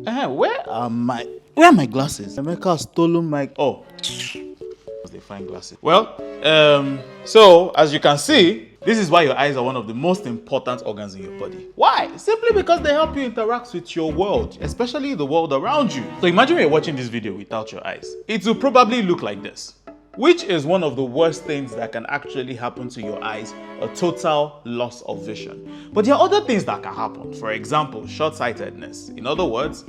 Where are my glasses? America has stolen my... Oh, they find glasses. Well, so as you can see, this is why your eyes are one of the most important organs in your body. Why? Simply because they help you interact with your world, especially the world around you. So imagine you're watching this video without your eyes. It will probably look like this, which is one of the worst things that can actually happen to your eyes, a total loss of vision. But there are other things that can happen. For example, short-sightedness. In other words,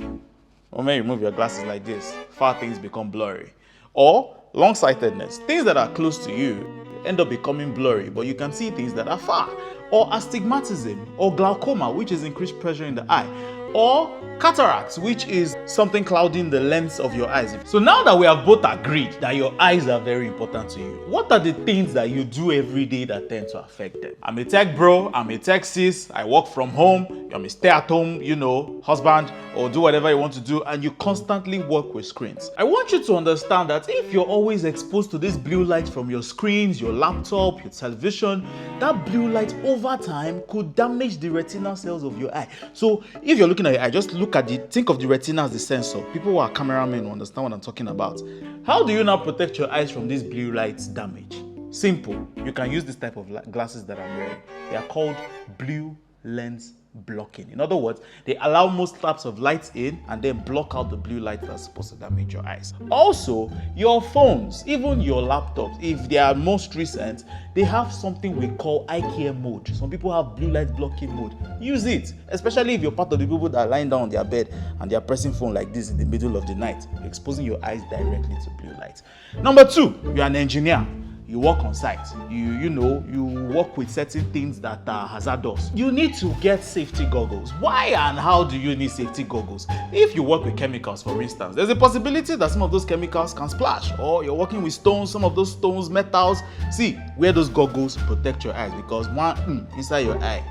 when you remove your glasses like this, far things become blurry. Or long-sightedness, things that are close to you end up becoming blurry, but you can see things that are far. Or astigmatism, or glaucoma, which is increased pressure in the eye. Or cataracts, which is something clouding the lens of your eyes. So now that we have both agreed that your eyes are very important to you, what are the things that you do every day that tend to affect them? I'm a tech bro, I'm a tech sis, I work from home, I'm a stay-at-home, husband, or do whatever you want to do, and you constantly work with screens. I want you to understand that if you're always exposed to this blue light from your screens, your laptop, your television, that blue light over time could damage the retinal cells of your eye. So if you're looking at your eye, just think of the retina as the sensor. People who are cameramen will understand what I'm talking about. How do you now protect your eyes from this blue light damage? Simple. You can use this type of glasses that I'm wearing. They are called blue lens blocking. In other words, they allow most types of light in and then block out the blue light that's supposed to damage your eyes. Also, your phones, even your laptops, if they are most recent, they have something we call eye care mode. Some people have blue light blocking mode. Use it, especially if you're part of the people that are lying down on their bed and they are pressing phone like this in the middle of the night, exposing your eyes directly to blue light. Number 2, you're an engineer. You work on site, you work with certain things that are hazardous. You need to get safety goggles. Why and how do you need safety goggles? If you work with chemicals, for instance, there's a possibility that some of those chemicals can splash, or you're working with stones, some of those stones, metals. See, wear those goggles, protect your eyes, because one inside your eye,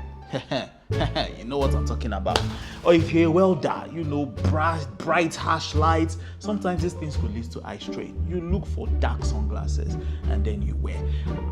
you know what I'm talking about. Or if you're a welder, bright, harsh lights, sometimes these things could lead to eye strain. You look for dark sunglasses and then you wear.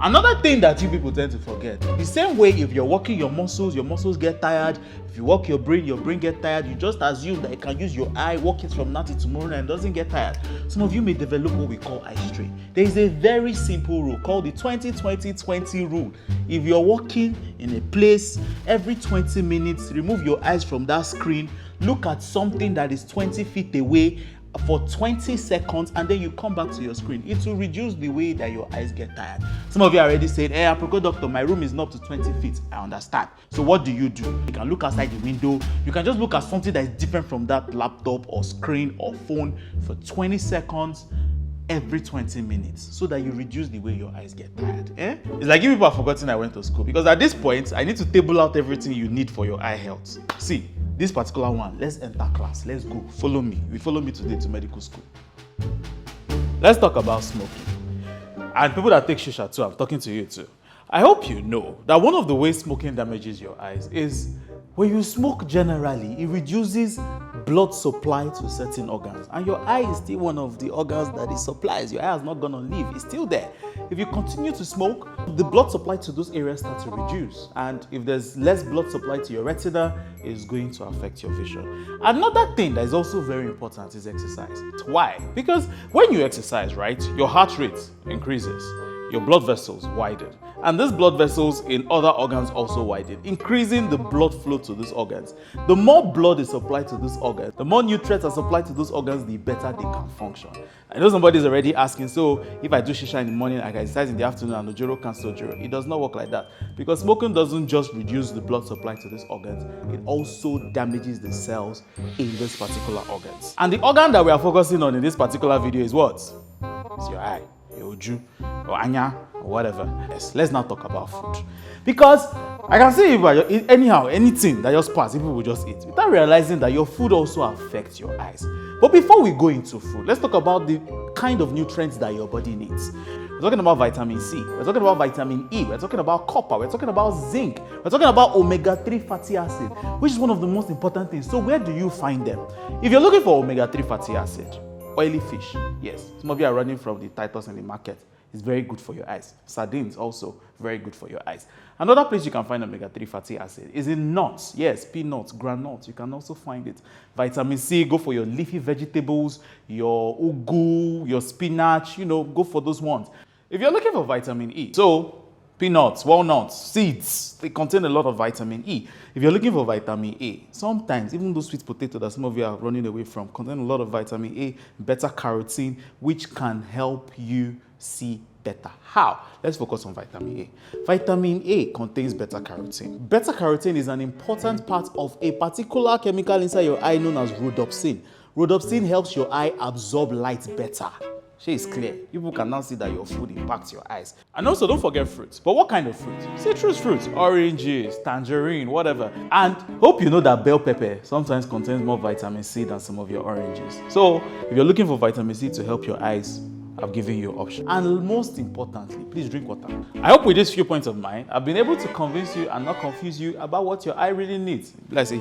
Another thing that you people tend to forget, the same way if you're working your muscles get tired. If you work your brain get tired. You just assume that you can use your eye, work it from now to tomorrow and it doesn't get tired. Some of you may develop what we call eye strain. There is a very simple rule called the 20-20-20 rule. If you're working in a place, every 20 minutes, remove your eyes from that screen, look at something that is 20 feet away for 20 seconds, and then you come back to your screen. It will reduce the way that your eyes get tired. Some of you are already saying, hey, Aproko doctor, my room is not up to 20 feet. I understand. So what do? You can look outside the window. You can just look at something that is different from that laptop or screen or phone for 20 seconds every 20 minutes, so that you reduce the way your eyes get tired. It's like if people have forgotten I went to school, because at this point, I need to table out everything you need for your eye health. See, this particular one, let's enter class. Let's go. Follow me. Follow me today to medical school. Let's talk about smoking. And people that take shisha too, I'm talking to you too. I hope you know that one of the ways smoking damages your eyes is when you smoke generally, it reduces blood supply to certain organs. And your eye is still one of the organs that it supplies. Your eye has not gone on leave. It's still there. If you continue to smoke, the blood supply to those areas starts to reduce. And if there's less blood supply to your retina, it's going to affect your vision. Another thing that is also very important is exercise. Why? Because when you exercise, right, your heart rate increases. Your blood vessels widen. And these blood vessels in other organs also widen, increasing the blood flow to these organs. The more blood is supplied to these organs, the more nutrients are supplied to those organs, the better they can function. I know somebody's already asking, so if I do shisha in the morning, I can exercise in the afternoon and ojoro cancel ojoro. It does not work like that, because smoking doesn't just reduce the blood supply to these organs, it also damages the cells in these particular organs. And the organ that we are focusing on in this particular video is what? It's your eye, your oju, or anya, or whatever. Yes, let's now talk about food. Because I can see if anyhow, anything that just pass, people will just eat without realizing that your food also affects your eyes. But before we go into food, let's talk about the kind of nutrients that your body needs. We're talking about vitamin C, we're talking about vitamin E, we're talking about copper, we're talking about zinc, we're talking about omega-3 fatty acid, which is one of the most important things. So where do you find them? If you're looking for omega-3 fatty acid, oily fish, yes, some of you are running from the Titus in the market. It's very good for your eyes. Sardines also very good for your eyes. Another place you can find omega-3 fatty acid is in nuts. Yes, peanuts, groundnuts. You can also find it. Vitamin C, go for your leafy vegetables, your ugu, your spinach, go for those ones. If you're looking for vitamin E, so peanuts, walnuts, seeds, they contain a lot of vitamin E. If you're looking for vitamin A, sometimes even those sweet potatoes that some of you are running away from contain a lot of vitamin A, beta-carotene, which can help you see better. How? Let's focus on vitamin A. Vitamin A contains beta-carotene. Beta-carotene is an important part of a particular chemical inside your eye known as rhodopsin. Rhodopsin helps your eye absorb light better. She is clear. People can now see that your food impacts your eyes. And also, don't forget fruits. But what kind of fruit? Citrus fruits, oranges, tangerine, whatever. And hope you know that bell pepper sometimes contains more vitamin C than some of your oranges. So, if you're looking for vitamin C to help your eyes, I've given you options. And most importantly, please drink water. I hope with these few points of mine, I've been able to convince you and not confuse you about what your eye really needs. Let's say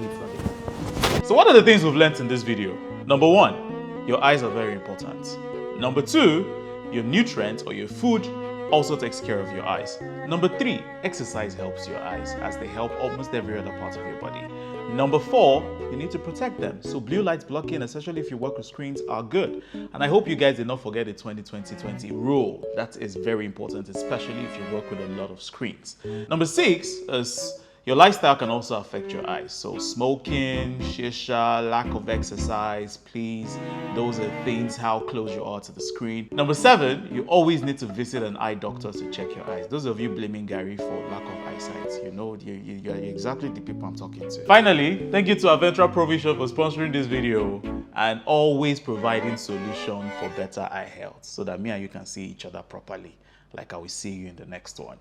So what are the things we've learned in this video? Number 1, your eyes are very important. Number 2, your nutrients or your food also takes care of your eyes. Number 3, exercise helps your eyes as they help almost every other part of your body. Number 4, you need to protect them. So blue light blocking, especially if you work with screens, are good. And I hope you guys did not forget the 20-20-20 rule. That is very important, especially if you work with a lot of screens. Number 6 is your lifestyle can also affect your eyes. So smoking, shisha, lack of exercise, please. Those are things, how close you are to the screen. Number 7, you always need to visit an eye doctor to check your eyes. Those of you blaming Gary for lack of eyesight, you're exactly the people I'm talking to. Finally, thank you to Aventra proVision for sponsoring this video and always providing solution for better eye health so that me and you can see each other properly. Like I will see you in the next one.